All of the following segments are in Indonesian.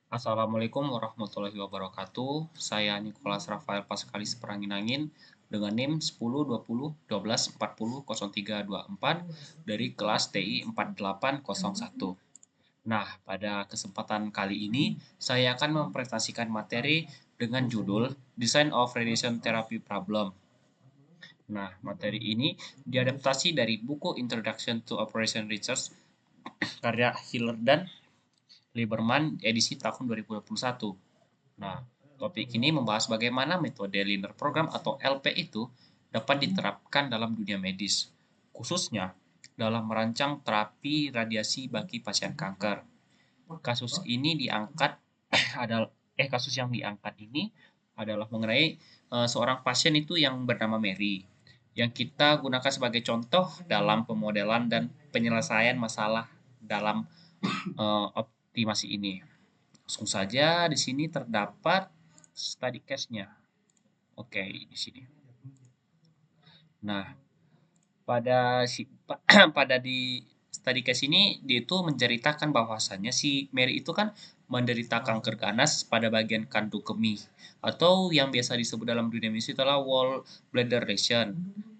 Assalamualaikum warahmatullahi wabarakatuh. Saya Nicholas Rafael Paskalis Perangin-Angin dengan NIM 102012400324 dari kelas TI 4801. Nah, pada kesempatan kali ini saya akan mempresentasikan materi dengan judul Design of Radiation Therapy Problem. Nah, materi ini diadaptasi dari buku Introduction to Operation Research karya Hiller dan Lieberman edisi tahun 2021. Nah, topik ini membahas bagaimana metode linear program atau LP itu dapat diterapkan dalam dunia medis, khususnya dalam merancang terapi radiasi bagi pasien kanker. Kasus ini diangkat adalah kasus yang diangkat ini adalah mengenai seorang pasien itu yang bernama Mary yang kita gunakan sebagai contoh dalam pemodelan dan penyelesaian masalah dalam optimasi ini. Langsung saja di sini terdapat study case-nya. Oke, di sini. Nah, pada di study case ini dia itu menceritakan bahwasannya si Mary itu kan menderita kanker ganas pada bagian kandung kemih atau yang biasa disebut dalam dunia medis itu adalah wall bladder lesion.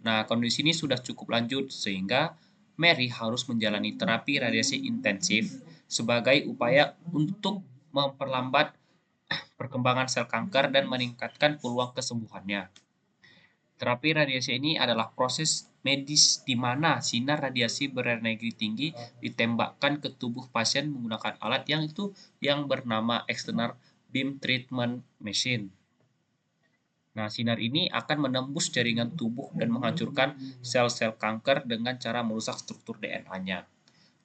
Nah, kondisi ini sudah cukup lanjut sehingga Mary harus menjalani terapi radiasi intensif sebagai upaya untuk memperlambat perkembangan sel kanker dan meningkatkan peluang kesembuhannya. Terapi radiasi ini adalah proses medis di mana sinar radiasi berenergi tinggi ditembakkan ke tubuh pasien menggunakan alat yang bernama external beam treatment machine. Nah, sinar ini akan menembus jaringan tubuh dan menghancurkan sel-sel kanker dengan cara merusak struktur DNA-nya.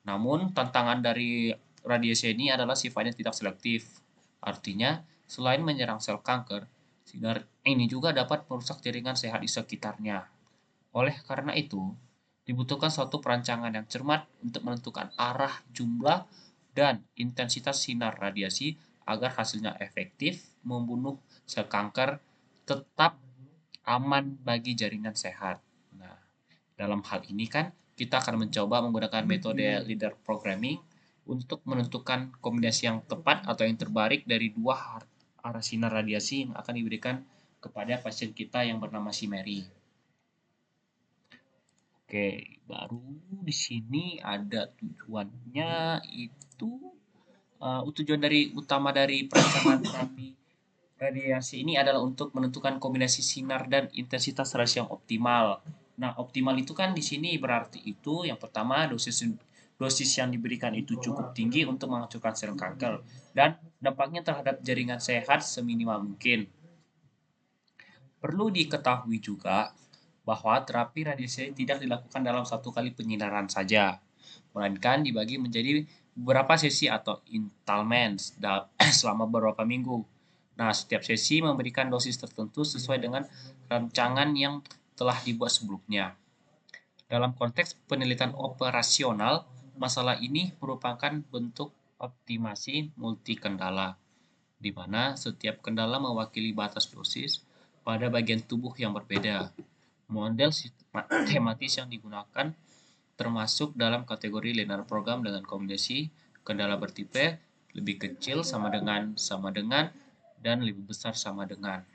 Namun, tantangan dari radiasi ini adalah sifatnya tidak selektif. Artinya, selain menyerang sel kanker, sinar ini juga dapat merusak jaringan sehat di sekitarnya. Oleh karena itu, dibutuhkan suatu perancangan yang cermat untuk menentukan arah, jumlah, dan intensitas sinar radiasi agar hasilnya efektif membunuh sel kanker tetap aman bagi jaringan sehat. Nah, dalam hal ini kan kita akan mencoba menggunakan metode leader programming untuk menentukan kombinasi yang tepat atau yang terbaik dari dua arah sinar radiasi yang akan diberikan kepada pasien kita yang bernama si Mary. Oke, baru di sini ada tujuannya itu tujuan dari utama dari perancangan terapi radiasi ini adalah untuk menentukan kombinasi sinar dan intensitas radiasi yang optimal. Nah, optimal itu kan di sini berarti itu yang pertama dosis yang diberikan itu cukup tinggi untuk menghancurkan sel kanker dan dampaknya terhadap jaringan sehat seminimal mungkin. Perlu diketahui juga bahwa terapi radiasi tidak dilakukan dalam satu kali penyinaran saja, melainkan dibagi menjadi beberapa sesi atau installments selama beberapa minggu. Nah, setiap sesi memberikan dosis tertentu sesuai dengan rancangan yang telah dibuat sebelumnya. Dalam konteks penelitian operasional, masalah ini merupakan bentuk optimasi multi kendala, di mana setiap kendala mewakili batas dosis pada bagian tubuh yang berbeda. Model matematis yang digunakan termasuk dalam kategori linear program dengan kombinasi kendala bertipe lebih kecil sama dengan dan lebih besar sama dengan.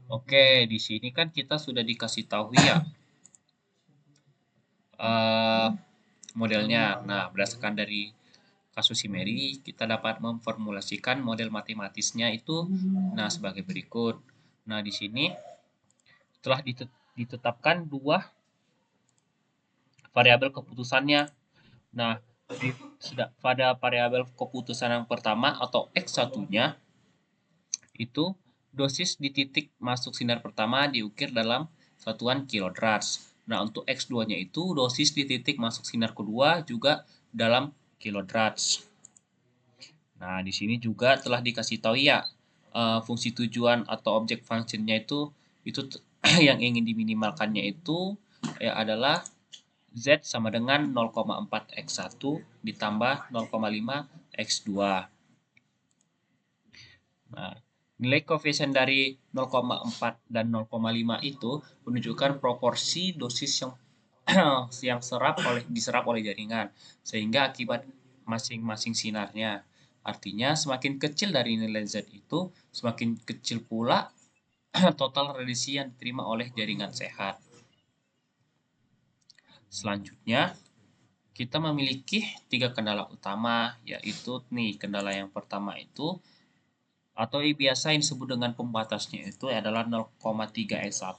Oke, di sini kan kita sudah dikasih tahu ya eh, modelnya. Nah, berdasarkan dari kasus si Mary, kita dapat memformulasikan model matematisnya itu sebagai berikut. Nah, di sini telah ditetapkan dua variabel keputusannya. Nah, pada variabel keputusan yang pertama atau X1-nya itu dosis di titik masuk sinar pertama diukir dalam satuan kilodrats. Nah, untuk X2-nya itu dosis di titik masuk sinar kedua juga dalam kilodrats. Nah, di sini juga telah dikasih tahu ya fungsi tujuan atau objek functionnya itu yang ingin diminimalkannya itu ya adalah Z sama dengan 0,4 X1 ditambah 0,5 X2. Nah, nilai koefisien dari 0,4 dan 0,5 itu menunjukkan proporsi dosis yang diserap oleh jaringan. Sehingga akibat masing-masing sinarnya. Artinya semakin kecil dari nilai Z itu, semakin kecil pula total radiasi yang diterima oleh jaringan sehat. Selanjutnya, kita memiliki 3 kendala utama, yaitu nih kendala yang pertama itu atau biasa yang disebut dengan pembatasnya itu adalah 0,3x1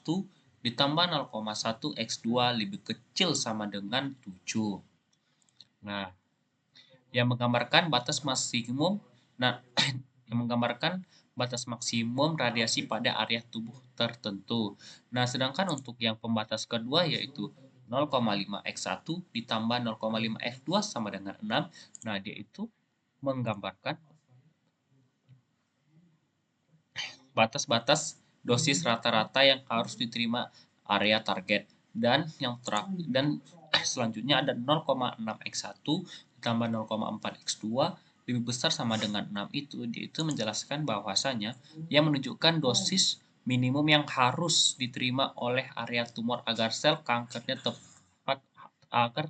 ditambah 0,1x2 lebih kecil sama dengan 7. Nah, yang menggambarkan batas maksimum yang menggambarkan batas maksimum radiasi pada area tubuh tertentu. Nah, sedangkan untuk yang pembatas kedua yaitu 0,5x1 ditambah 0,5x2 sama dengan 6. Nah, dia itu menggambarkan batas-batas dosis rata-rata yang harus diterima area target. Dan selanjutnya ada 0,6x1 ditambah 0,4x2 lebih besar sama dengan 6 itu. Dia itu menjelaskan bahwasanya yang menunjukkan dosis minimum yang harus diterima oleh area tumor agar sel kankernya tepat agar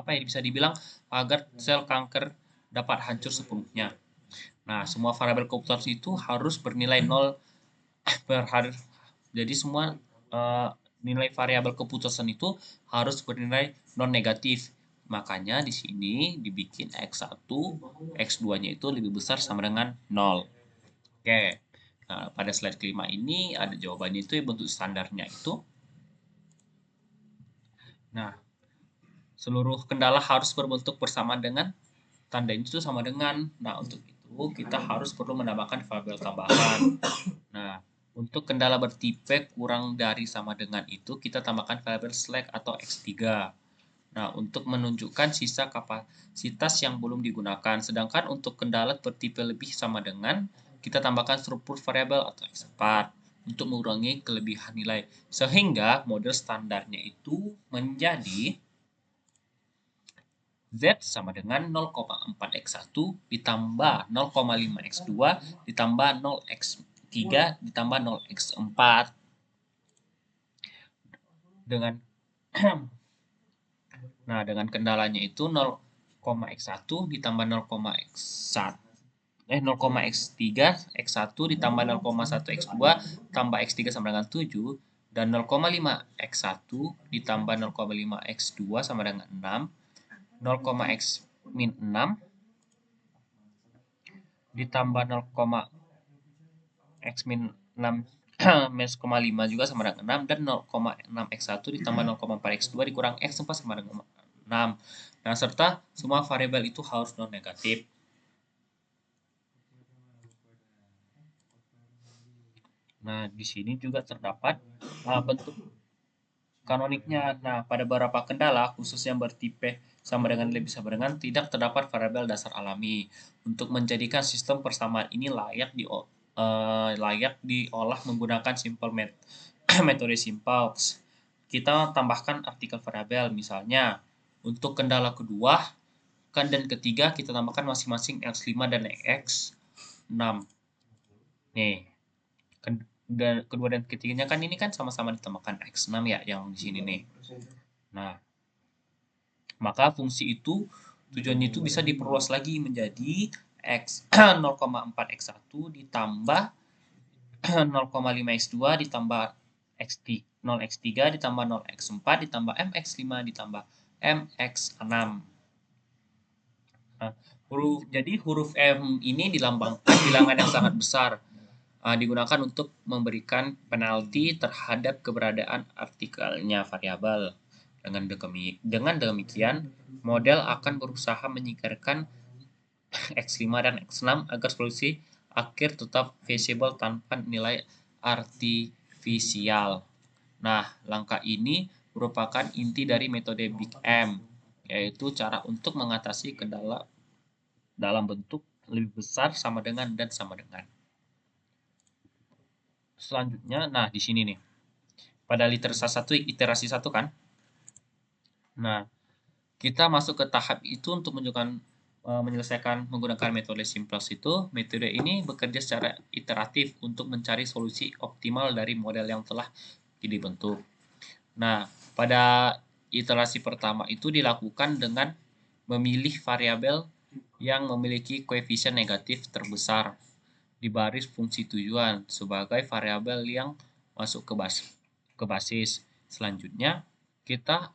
bisa dibilang agar sel kanker dapat hancur sepenuhnya. Nah, semua variabel komputasi itu harus bernilai 0 per hari. Jadi semua nilai variabel keputusan itu harus bernilai non negatif. Makanya di sini dibikin X1, X2-nya itu lebih besar sama dengan 0. Oke. Nah, pada slide kelima ini ada jawabannya itu bentuk standarnya itu. Nah, seluruh kendala harus berbentuk bersamaan dengan tanda itu sama dengan. Nah, untuk itu kita harus perlu menambahkan variabel tambahan. Nah, untuk kendala bertipe kurang dari sama dengan itu, kita tambahkan variabel slack atau X3. Nah, untuk menunjukkan sisa kapasitas yang belum digunakan. Sedangkan untuk kendala bertipe lebih sama dengan, kita tambahkan struktur variabel atau X4 untuk mengurangi kelebihan nilai. Sehingga model standarnya itu menjadi Z sama dengan 0,4x1 ditambah 0,5x2 ditambah 0x3 ditambah 0x4 dengan nah dengan kendalanya itu 0,x1 ditambah 0,x1 0,x3 x1 ditambah 0,1x2 tambah x3 sama dengan 7 dan 0,5x1 ditambah 0,5x2 sama dengan 6 0,x min 6 ditambah 0,x min 6 minus 0,5 juga sama dengan 6 dan 0,6x1 ditambah 0,4x2 dikurang x4 sama dengan 6. Nah, serta semua variabel itu harus non negatif. Nah, di sini juga terdapat bentuk kanoniknya. Nah, pada beberapa kendala, khusus yang bertipe sama dengan lebih sama dengan, tidak terdapat variabel dasar alami. Untuk menjadikan sistem persamaan ini layak diolah menggunakan metode simple. Kita tambahkan artikel variabel, misalnya untuk kendala kedua dan ketiga kita tambahkan masing-masing x5 dan x6. Nih, kedua dan ketiganya kan ini kan sama-sama ditambahkan x6 ya yang di sini nih. Nah, maka fungsi itu tujuannya itu bisa diperluas lagi menjadi x 0,4x1 ditambah 0,5x2 ditambah x3 0x3 ditambah 0x4 ditambah mx5 ditambah mx6. Nah, jadi huruf M ini dilambangkan bilangan yang sangat besar. Digunakan untuk memberikan penalti terhadap keberadaan artikelnya variabel. Dengan demikian, model akan berusaha menyingkirkan X5 dan X6 agar solusi akhir tetap feasible tanpa nilai artifisial. Nah, langkah ini merupakan inti dari metode Big M, yaitu cara untuk mengatasi kendala dalam bentuk lebih besar sama dengan dan sama dengan. Selanjutnya, nah di sini nih. Pada iterasi 1 kan. Nah, kita masuk ke tahap itu untuk menyelesaikan menggunakan metode simples itu. Metode ini bekerja secara iteratif untuk mencari solusi optimal dari model yang telah dibentuk. Nah, pada iterasi pertama itu dilakukan dengan memilih variabel yang memiliki koefisien negatif terbesar di baris fungsi tujuan sebagai variabel yang masuk ke basis. Selanjutnya, kita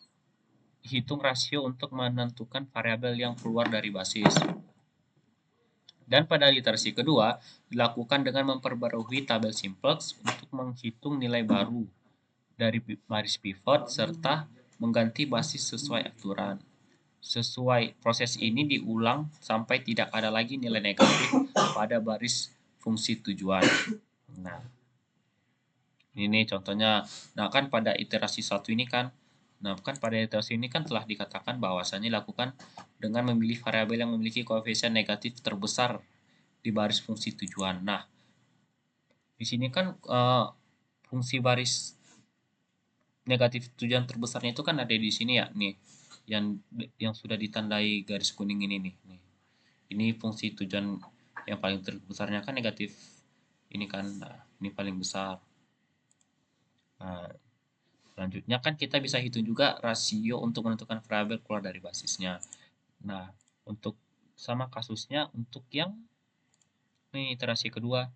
hitung rasio untuk menentukan variabel yang keluar dari basis. Dan pada literasi kedua, dilakukan dengan memperbarui tabel simplex untuk menghitung nilai baru dari baris pivot serta mengganti basis sesuai aturan. Proses ini diulang sampai tidak ada lagi nilai negatif pada baris fungsi tujuan. Nah, ini contohnya. Nah, kan pada iterasi satu ini kan, telah dikatakan bahwasannya dilakukan dengan memilih variabel yang memiliki koefisien negatif terbesar di baris fungsi tujuan. Nah, di sini kan fungsi baris negatif tujuan terbesarnya itu kan ada di sini ya, nih. Yang sudah ditandai garis kuning ini nih. Ini fungsi tujuan yang paling terbesarnya kan negatif ini kan. Nah, ini paling besar. Nah, selanjutnya kan kita bisa hitung juga rasio untuk menentukan variabel keluar dari basisnya. Nah, untuk sama kasusnya untuk yang ini iterasi kedua.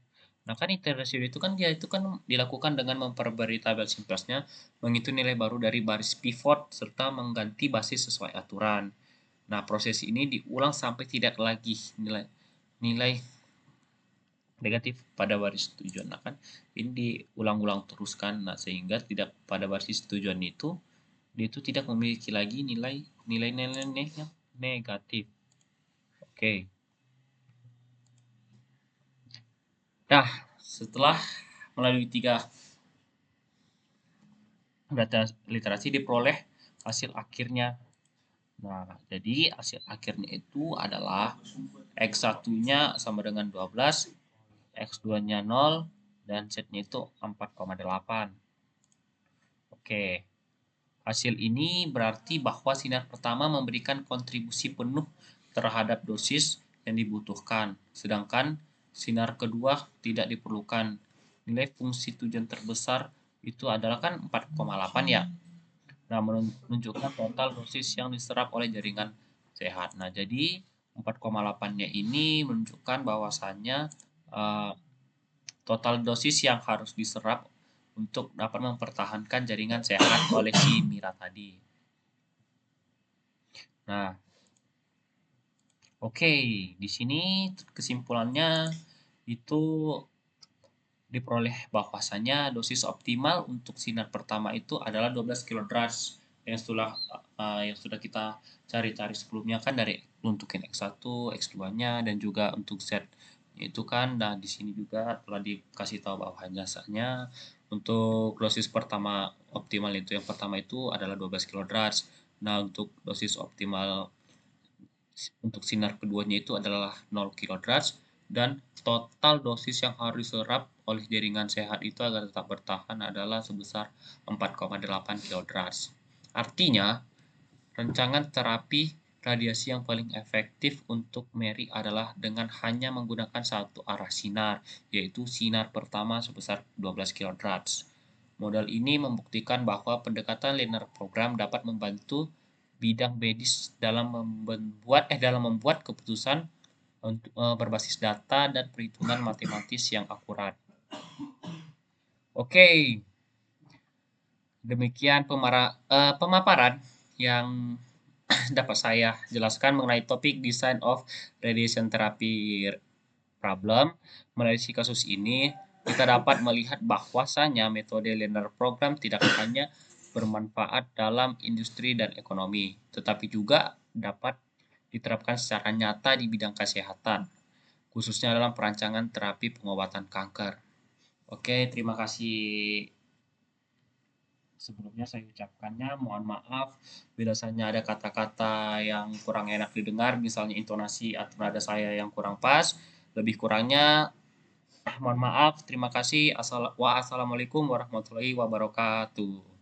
Nah, kan iterasi itu kan dia itu kan dilakukan dengan memperbarui tabel simplexnya, menghitung nilai baru dari baris pivot serta mengganti basis sesuai aturan. Nah, proses ini diulang sampai tidak lagi nilai negatif pada baris tujuan. Nah, kan ini diulang-ulang terus kan. Nah, sehingga tidak pada baris tujuan itu dia itu tidak memiliki lagi nilai-nilai yang negatif. Oke. Nah, setelah melalui 3 data literasi diperoleh hasil akhirnya. Nah, jadi hasil akhirnya itu adalah X1-nya sama dengan 12, X2-nya 0, dan Z-nya itu 4,8. Oke, hasil ini berarti bahwa sinar pertama memberikan kontribusi penuh terhadap dosis yang dibutuhkan, sedangkan sinar kedua tidak diperlukan. Nilai fungsi tujuan terbesar itu adalah kan 4,8 ya. Nah, menunjukkan total dosis yang diserap oleh jaringan sehat. Nah, jadi 4,8-nya ini menunjukkan bahwasannya total dosis yang harus diserap untuk dapat mempertahankan jaringan sehat oleh si Mira tadi. Nah, oke, di sini kesimpulannya itu diperoleh bahwasanya dosis optimal untuk sinar pertama itu adalah 12 kHz yang sudah kita cari-cari sebelumnya kan dari untuk X1, X2-nya dan juga untuk Z itu kan. Nah, di sini juga telah dikasih tahu bahwasanya untuk dosis pertama optimal itu yang pertama itu adalah 12 kHz. Nah, untuk dosis optimal untuk sinar keduanya itu adalah 0 kHz dan total dosis yang harus diserap oleh jaringan sehat itu agar tetap bertahan adalah sebesar 4,8 kHz. Artinya, rancangan terapi radiasi yang paling efektif untuk Mary adalah dengan hanya menggunakan satu arah sinar, yaitu sinar pertama sebesar 12 kHz. Model ini membuktikan bahwa pendekatan linear program dapat membantu bidang medis dalam membuat keputusan berbasis data dan perhitungan matematis yang akurat. Oke, demikian pemaparan yang dapat saya jelaskan mengenai topik Design of Radiation Therapy Problem. Melalui kasus ini, kita dapat melihat bahwasanya metode linear program tidak hanya bermanfaat dalam industri dan ekonomi, tetapi juga dapat diterapkan secara nyata di bidang kesehatan, khususnya dalam perancangan terapi pengobatan kanker. Oke, terima kasih sebelumnya saya ucapkannya. Mohon maaf bila saya ada kata-kata yang kurang enak didengar, misalnya intonasi atau nada saya yang kurang pas. Lebih kurangnya mohon maaf. Terima kasih. Wassalamualaikum warahmatullahi wabarakatuh.